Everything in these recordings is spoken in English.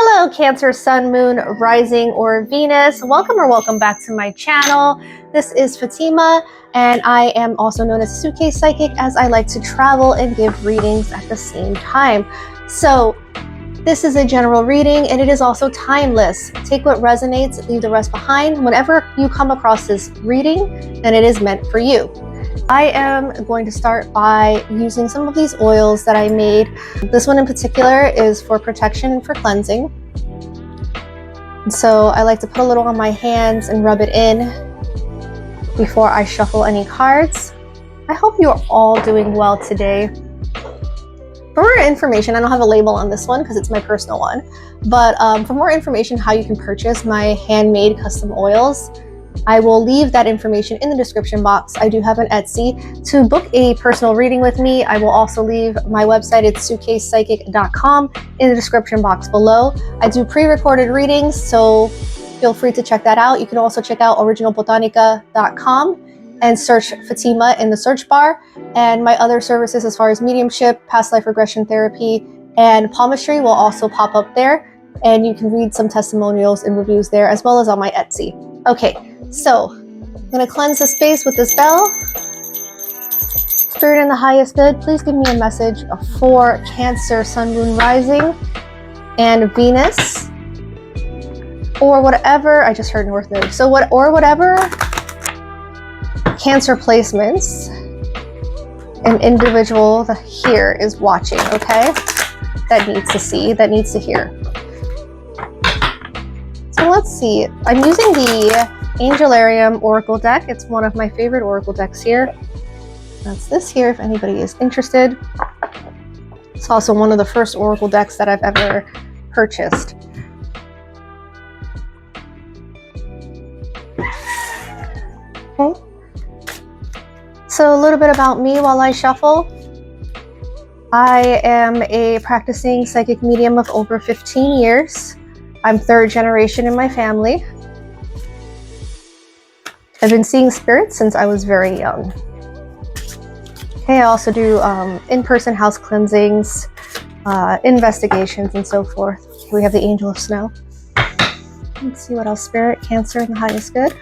Hello, Cancer, Sun, Moon, Rising, or Venus. Welcome back to my channel. This is Fatima, and I am also known as Suitcase Psychic, as I like to travel and give readings at the same time. So this is a general reading, and it is also timeless. Take what resonates, leave the rest behind. Whenever you come across this reading, then it is meant for you. I am going to start by using some of these oils that I made. This one in particular is for protection and for cleansing. And so I like to put a little on my hands and rub it in before I shuffle any cards. I hope you're all doing well today. For more information, I don't have a label on this one because it's my personal one, but for more information how you can purchase my handmade custom oils, I will leave that information in the description box. I do have an Etsy. To book a personal reading with me, I will also leave my website. It's suitcasepsychic.com in the description box below. I do pre-recorded readings, so feel free to check that out. You can also check out originalbotanica.com and search Fatima in the search bar. And my other services as far as mediumship, past life regression therapy, and palmistry will also pop up there. And you can read some testimonials and reviews there, as well as on my Etsy. Okay. So, I'm going to cleanse the space with this bell. Spirit in the highest good, please give me a message for Cancer, Sun, Moon, Rising, and Venus, or whatever. I just heard North Node. So whatever Cancer placements an individual here is watching, okay? That needs to see, that needs to hear. So let's see. I'm using the Angelarium Oracle deck. It's one of my favorite Oracle decks here. That's this here if anybody is interested. It's also one of the first Oracle decks that I've ever purchased. Okay. So a little bit about me while I shuffle. I am a practicing psychic medium of over 15 years. I'm third generation in my family. I've been seeing spirits since I was very young. Okay, I also do in-person house cleansings, investigations, and so forth. We have the Angel of Snow. Let's see what else. Spirit, Cancer, and the highest good.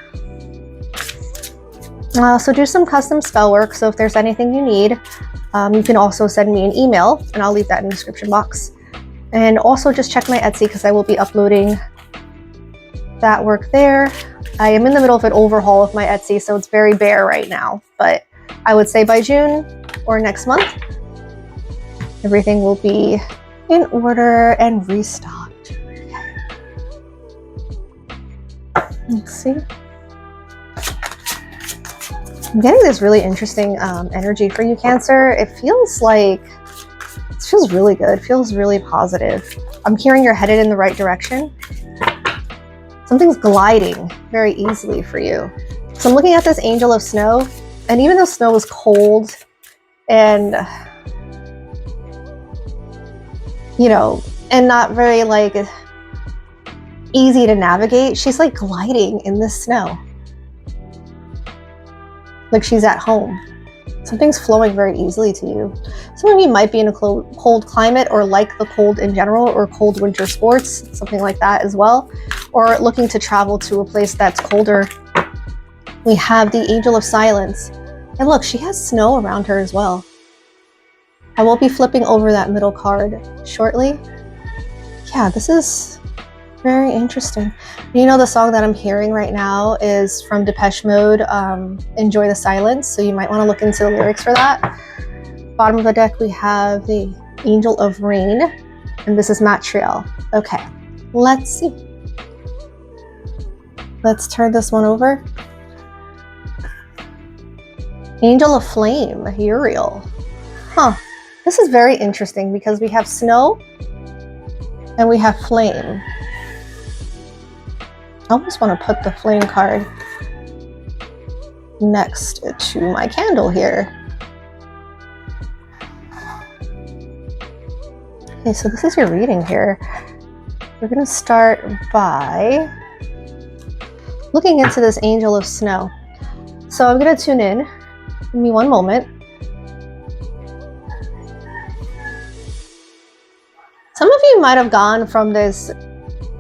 I also do some custom spell work, so if there's anything you need, you can also send me an email, and I'll leave that in the description box. And also just check my Etsy because I will be uploading that work there. I am in the middle of an overhaul of my Etsy, so it's very bare right now. But I would say by June or next month, everything will be in order and restocked. Let's see. I'm getting this really interesting energy for you, Cancer. It feels really good. It feels really positive. I'm hearing you're headed in the right direction. Something's gliding very easily for you. So I'm looking at this Angel of Snow, and even though snow is cold and, you know, and not very like easy to navigate, she's like gliding in this snow. Like she's at home. Something's flowing very easily to you. Some of you might be in a cold climate, or like the cold in general, or cold winter sports, something like that as well, or looking to travel to a place that's colder. We have the Angel of Silence. And look, she has snow around her as well. I will be flipping over that middle card shortly. Yeah, this is very interesting. You know, the song that I'm hearing right now is from Depeche Mode, Enjoy the Silence, so you might want to look into the lyrics for that. Bottom of the deck, we have the Angel of Rain, and this is Material. Okay, let's see. Let's turn this one over. Angel of Flame, Uriel. Huh, this is very interesting because we have snow and we have flame. I almost want to put the flame card next to my candle here. Okay, so this is your reading here. We're going to start by looking into this Angel of Snow. So I'm going to tune in. Give me one moment. Some of you you might have gone from this,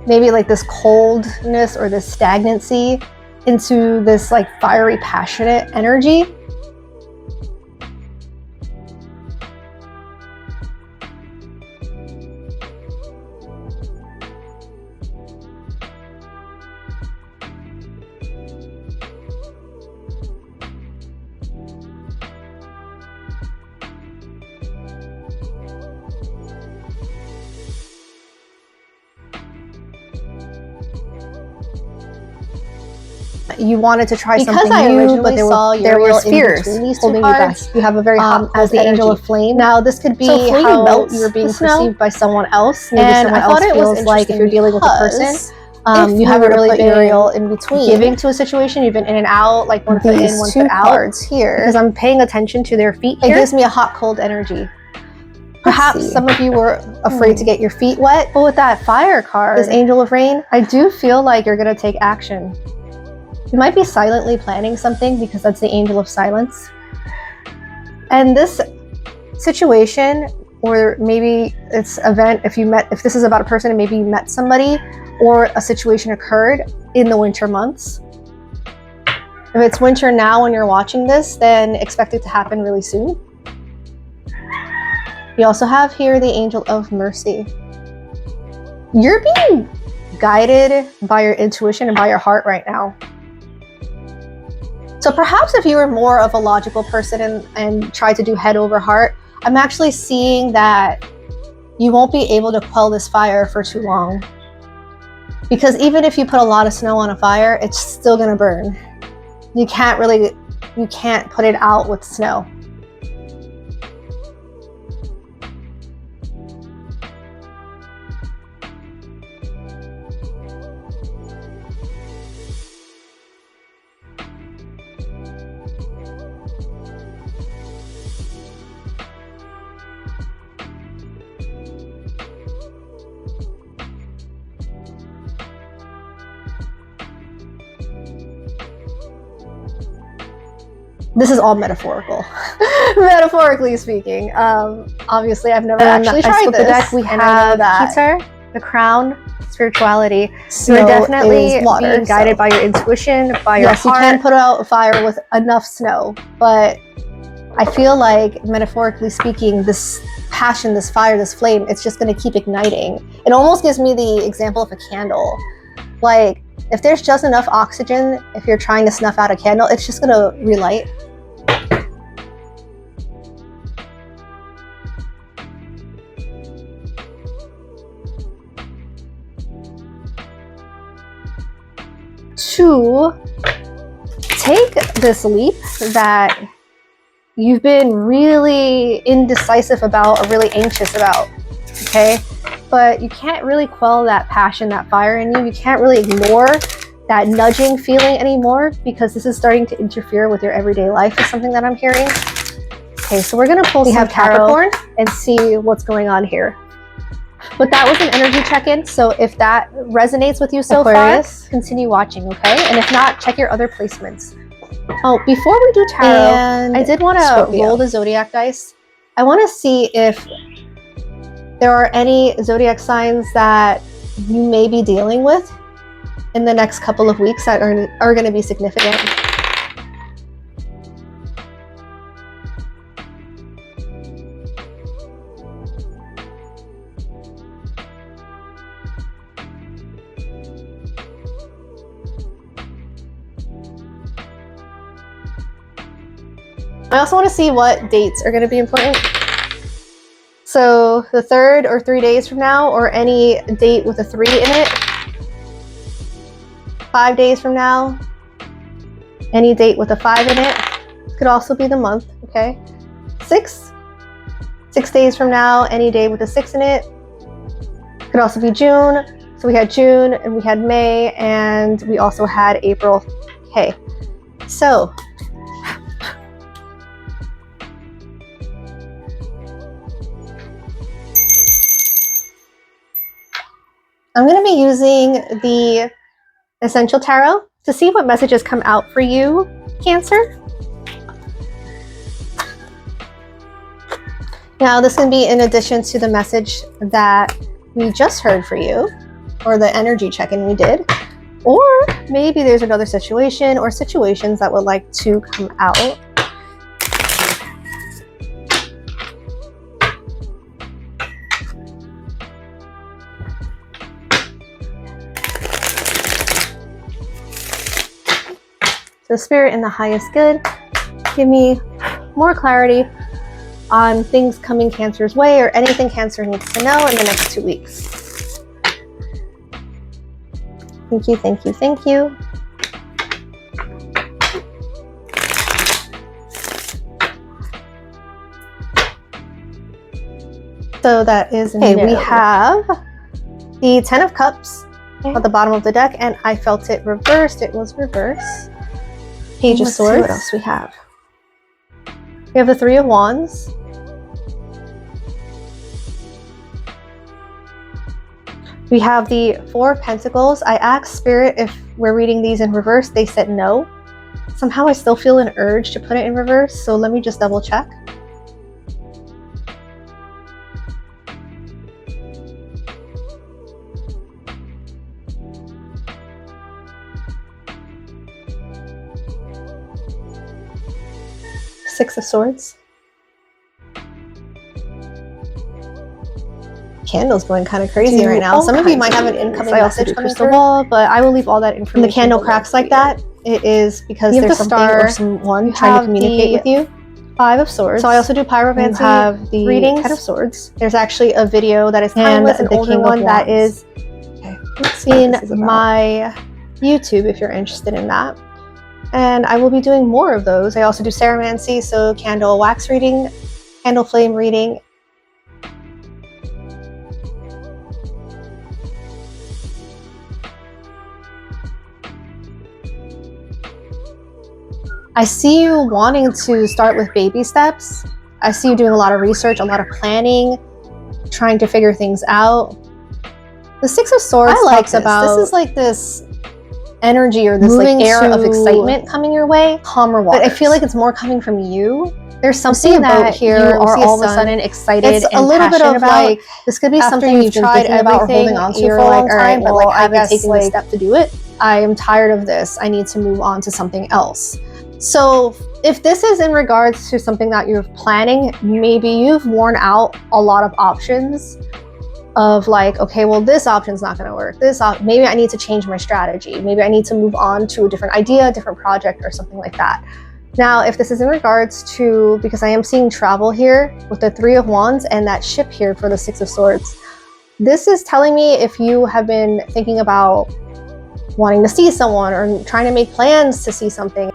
maybe like this coldness or this stagnancy into this like fiery, passionate energy. You wanted to try something new, but there were fears holding you back. You have a very hot as the angel of flame. Now, this could be how you're being perceived by someone else. Maybe someone else feels like if you're dealing with a person, you haven't really been in between giving to a situation. You've been in and out, like one foot in, one foot out. Here, because I'm paying attention to their feet here. It gives me a hot, cold energy. Perhaps some of you were afraid to get your feet wet, but with that fire card, this angel of rain, I do feel like you're going to take action. You might be silently planning something because that's the angel of silence. And this situation, or maybe it's event, if this is about a person and maybe you met somebody, or a situation occurred in the winter months. If it's winter now when you're watching this, then expect it to happen really soon. You also have here the angel of mercy. You're being guided by your intuition and by your heart right now. So perhaps if you were more of a logical person and tried to do head over heart, I'm actually seeing that you won't be able to quell this fire for too long. Because even if you put a lot of snow on a fire, it's still gonna burn. You can't put it out with snow. This is all metaphorical, metaphorically speaking. Obviously, I've never actually tried this. The deck, we have Peter, the crown, spirituality. So you're definitely being guided by your intuition, by your heart. Yes, you can put out a fire with enough snow, but I feel like, metaphorically speaking, this passion, this fire, this flame, it's just going to keep igniting. It almost gives me the example of a candle. Like, if there's just enough oxygen, if you're trying to snuff out a candle, it's just going to relight. To take this leap that you've been really indecisive about or really anxious about, okay? But you can't really quell that passion, that fire in you. You can't really ignore that nudging feeling anymore because this is starting to interfere with your everyday life is something that I'm hearing. Okay, so we're gonna pull some Capricorn and see what's going on here. But that was an energy check-in, so if that resonates with you so far, continue watching, okay? And if not, check your other placements. Oh, before we do tarot, I did want to roll the zodiac dice. I want to see if there are any zodiac signs that you may be dealing with in the next couple of weeks that are going to be significant. I also want to see what dates are going to be important. So the 3rd or 3 days from now, or any date with a 3 in it. 5 days from now, any date with a 5 in it. Could also be the month, okay? 6 days from now, any day with a 6 in it. Could also be June. So we had June and we had May and we also had April. Okay, so I'm going to be using the Essential Tarot to see what messages come out for you, Cancer. Now, this can be in addition to the message that we just heard for you, or the energy check-in we did, or maybe there's another situation or situations that would like to come out. So Spirit in the highest good, give me more clarity on things coming Cancer's way or anything Cancer needs to know in the next 2 weeks. Thank you, thank you, thank you. So that is okay. No. We have the 10 of Cups at the bottom of the deck, and I felt it reversed. It was reversed. Page of Swords. What else we have? We have the 3 of Wands. We have the 4 of Pentacles. I asked Spirit if we're reading these in reverse. They said no. Somehow I still feel an urge to put it in reverse, so let me just double check. Six of Swords. Candle's going kind of crazy right now. Some of you might have an incoming message coming through, but I will leave all that information. When the candle cracks like that, it is because there's something or someone trying to communicate with you. 5 of Swords. So I also do pyromancy. You have the readings. 10 of Swords. There's actually a video that is timeless, an older one that is in my YouTube if you're interested in that. And I will be doing more of those. I also do ceremancy, so candle wax reading, candle flame reading. I see you wanting to start with baby steps. I see you doing a lot of research, a lot of planning, trying to figure things out. The 6 of Swords talks about this is like this energy or this like air of excitement coming your way, calmer waters. But I feel like it's more coming from you. There's something that here you are all of a sudden excited it's and a little bit of about. Like this could be something you've tried about holding on to for a long time, but like haven't taken the step to do it. I am tired of this. I need to move on to something else. So if this is in regards to something that you're planning, maybe you've worn out a lot of options of like, okay, well, this option's not going to work. Maybe I need to change my strategy. Maybe I need to move on to a different idea, a different project or something like that. Now, if this is in regards to, because I am seeing travel here with the 3 of Wands and that ship here for the 6 of Swords, this is telling me if you have been thinking about wanting to see someone or trying to make plans to see something.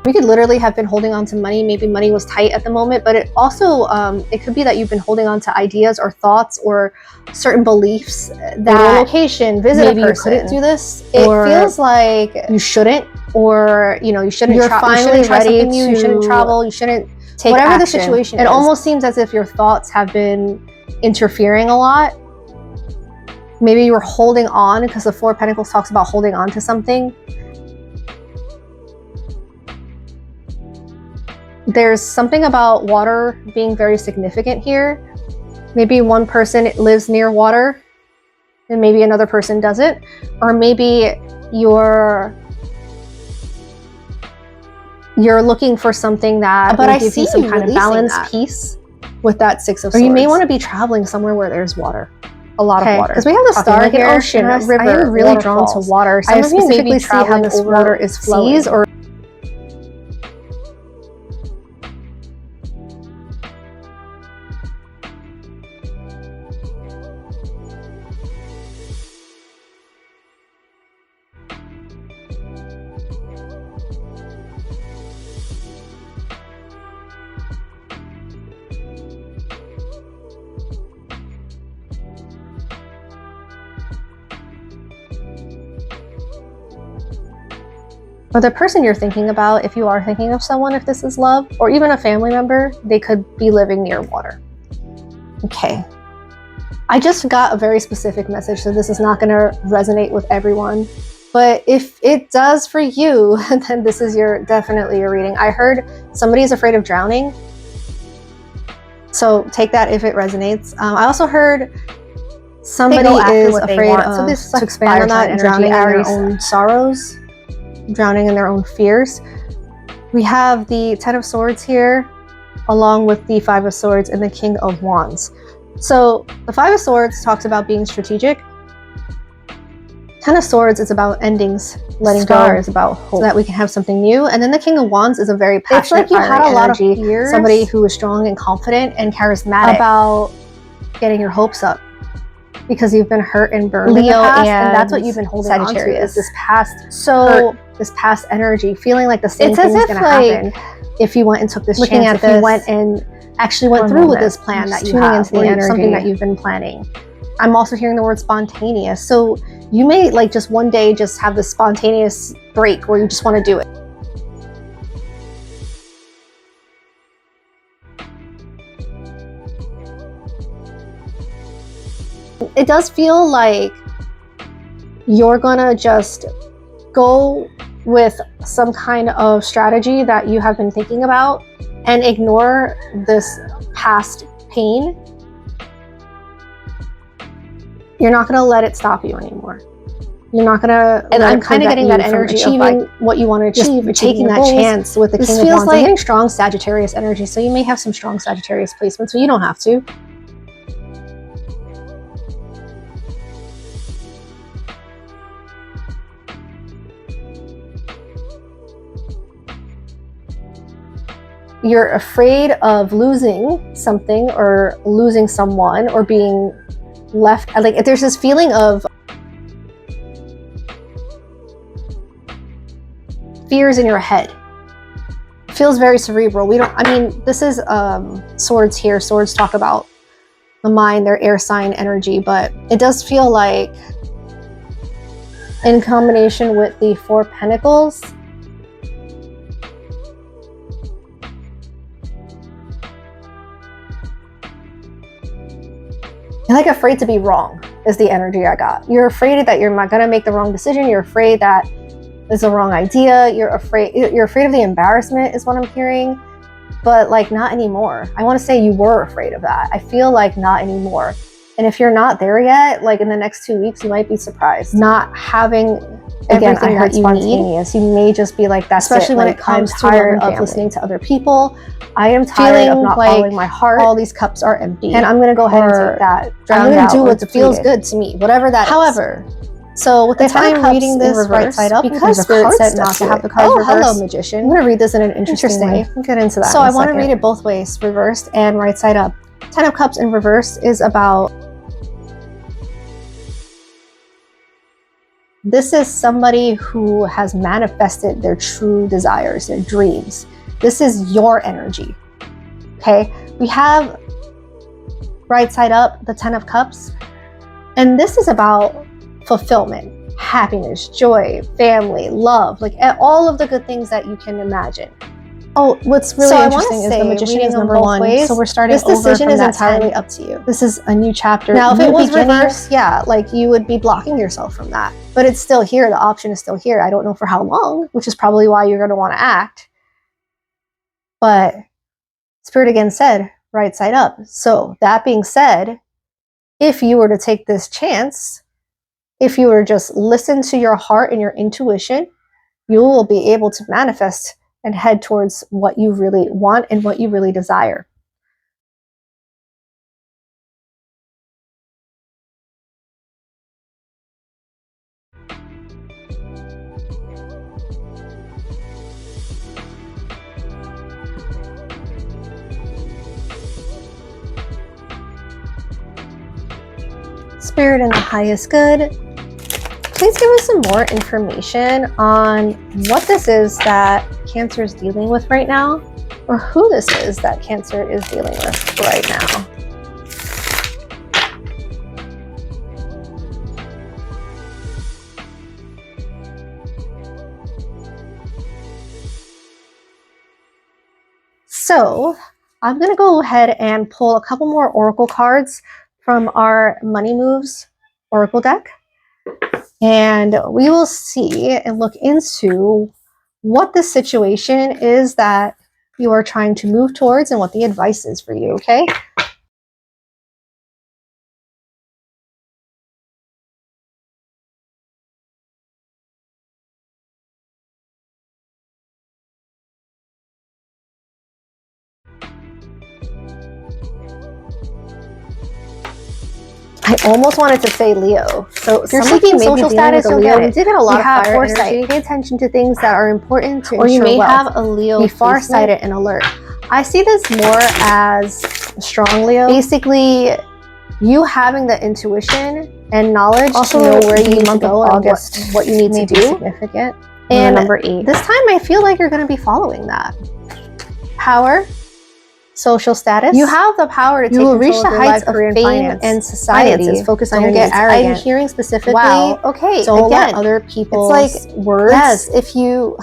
You could literally have been holding on to money. Maybe money was tight at the moment, but it also, it could be that you've been holding on to ideas or thoughts or certain beliefs that location, visit maybe a person. You couldn't do this. It feels like you shouldn't, or you know, you shouldn't. You're finally ready to. You shouldn't travel. You shouldn't take whatever action. The situation. It almost seems as if your thoughts have been interfering a lot. Maybe you were holding on because the 4 of Pentacles talks about holding on to something. There's something about water being very significant here. Maybe one person lives near water and maybe another person doesn't. Or maybe you're looking for something that will give you some kind of balance, peace with that 6 of Swords. Or you may want to be traveling somewhere where there's water. A lot of water. Because we have the star like here, ocean, river, I am really drawn to water. Some of you maybe see how this water is flowing. Or or the person you're thinking about, if you are thinking of someone, if this is love, or even a family member, they could be living near water. Okay. I just got a very specific message, so this is not going to resonate with everyone. But if it does for you, then this is definitely your reading. I heard somebody's afraid of drowning. So take that if it resonates. I also heard somebody is afraid of, so this to expand on that, drowning in their own sorrows, drowning in their own fears. We have the Ten of Swords here, along with the Five of Swords and the King of Wands. So the Five of Swords talks about being strategic. Ten of Swords is about endings, letting go, is about hope, so that we can have something new. And then the King of Wands is a very passionate, it's like you had a lot of fears, somebody who is strong and confident and charismatic about getting your hopes up because you've been hurt and burned in the past, and that's what you've been holding on to, is this past hurt, this past energy, feeling like the same thing is going to happen if you went and took this chance, if you went and actually went through with this plan that you have, into the energy, something that you've been planning. I'm also hearing the word spontaneous. So you may like just one day just have this spontaneous break where you just want to do it. It does feel like you're gonna just go with some kind of strategy that you have been thinking about and ignore this past pain. You're not going to let it stop you anymore. You're not going to, and I'm kind of getting that energy achieving of like what you want to achieve, taking that chance with the King of Wands. I'm getting strong Sagittarius energy, so you may have some strong Sagittarius placements, but you don't have to. You're afraid of losing something or losing someone or being left, like there's this feeling of fears in your head. It feels very cerebral. This is swords here. Swords talk about the mind, their air sign energy, but it does feel like in combination with the Four of Pentacles, you're like afraid to be wrong is the energy I got. You're afraid that you're not gonna make the wrong decision. You're afraid that it's a wrong idea. You're afraid of the embarrassment is what I'm hearing, but like not anymore. I want to say you were afraid of that. I feel like not anymore. And if you're not there yet, like in the next 2 weeks, you might be surprised. Not having everything that you need. You may just be like, that's especially when it comes to tired of listening to other people. I am tired of not following my heart. All these cups are empty. And I'm going to go ahead and take that. I'm going to do what feels good to me, whatever that is. However, so with the time I'm reading this right side up, because Spirit said not to have the cards reversed. Hello, Magician. I'm going to read this in an interesting way. We'll get into that. So I want to read it both ways, reversed and right side up. Ten of Cups in reverse is about, this is somebody who has manifested their true desires, their dreams. This is your energy, okay? We have right side up, the Ten of Cups, and this is about fulfillment, happiness, joy, family, love, like all of the good things that you can imagine. Oh, what's really interesting is the Magician is number one. Ways, so we're starting this decision is entirely up to you. This is a new chapter. Now, if it was reversed, yeah, like you would be blocking yourself from that. But it's still here. The option is still here. I don't know for how long, which is probably why you're going to want to act. But Spirit again said, right side up. So that being said, if you were to take this chance, if you were to just listen to your heart and your intuition, you will be able to manifest and head towards what you really want and what you really desire. Spirit in the highest good, please give us some more information on what this is that Cancer is dealing with right now, or who this is that Cancer is dealing with right now. So I'm going to go ahead and pull a couple more oracle cards from our Money Moves oracle deck. And we will see and look into what the situation is that you are trying to move towards and what the advice is for you, okay? I almost wanted to say Leo. So if you're seeking social status, you'll get it. You did get a lot of fire foresight. Energy. Pay attention to things that are important to or you may wealth. Have a Leo. Be farsighted and alert. I see this more as strong Leo. Basically, you having the intuition and knowledge also to know where you need to go and what you need to do. Significant. And number 8. This time, I feel like you're going to be following that. Power. Social status. You have the power to take control reach the heights of fame and society. Finances. Focus on your needs. I'm hearing specifically. Wow. Okay. Don't let other people's words. Yes. If you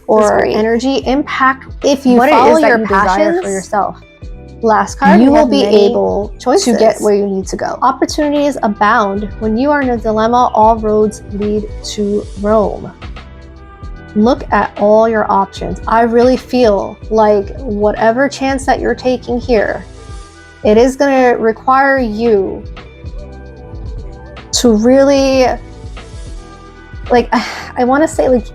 or energy impact. If you follow your passions for yourself. Last card. You will be able to get where you need to go. Opportunities abound. When you are in a dilemma, all roads lead to Rome. Look at all your options. I really feel like whatever chance that you're taking here, it is going to require you to really, like, I want to say, like,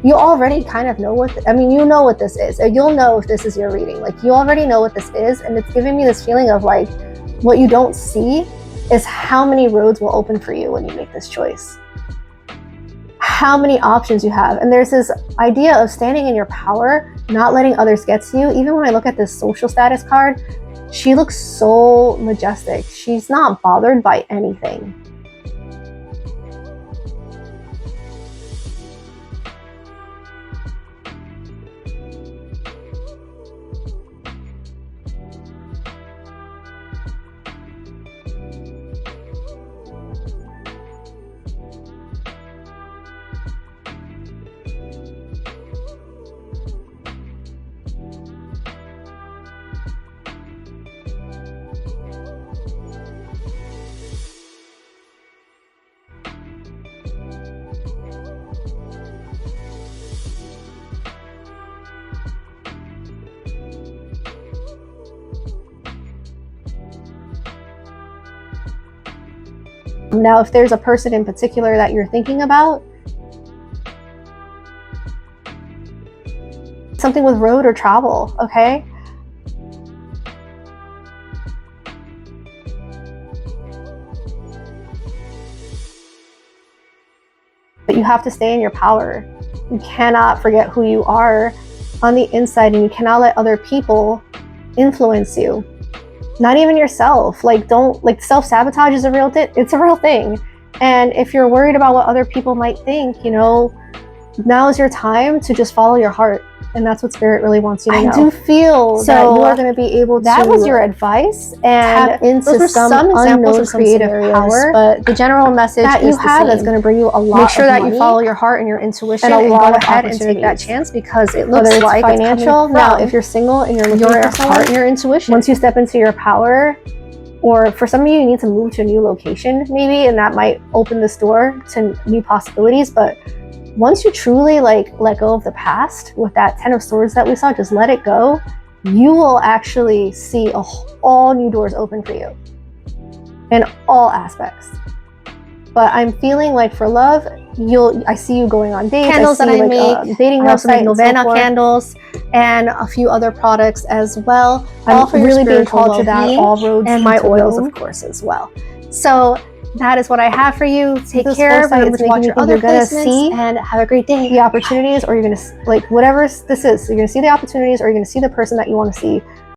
you already kind of know what, you know what this is. You'll know if this is your reading. Like, you already know what this is, and it's giving me this feeling of, like, what you don't see is how many roads will open for you when you make this choice. How many options you have. And there's this idea of standing in your power, not letting others get to you. Even when I look at this social status card, she looks so majestic. She's not bothered by anything. Now, if there's a person in particular that you're thinking about, something with road or travel, okay? But you have to stay in your power. You cannot forget who you are on the inside, and you cannot let other people influence you. Not even yourself. Like, don't, like, self-sabotage is a real it's a real thing. And if you're worried about what other people might think, you know, now is your time to just follow your heart. And that's what Spirit really wants you to know. I do feel that you are going to be able to. That was your advice, and tap into some examples of creative power. But the general message that you have is going to bring you a lot. Make sure that you follow your heart and your intuition, and go ahead and take that chance, because it looks like financial. Now, if you're single and you're looking for someone, heart and your intuition. Once you step into your power, or for some of you, you need to move to a new location, maybe, and that might open this door to new possibilities. But once you truly let go of the past with that 10 of Swords that we saw, just let it go, you will actually see all new doors open for you in all aspects. But I'm feeling like for love, I see you going on dates. Candles that I make, dating website, Novena candles, and a few other products as well. I'm really being called to that, all roads, and my oils, of course, as well. So that is what I have for you. Take care. Remember to watch your other placements and have a great day. The opportunities, or you're going to, whatever this is, you're going to see the opportunities, or you're going to see the person that you want to see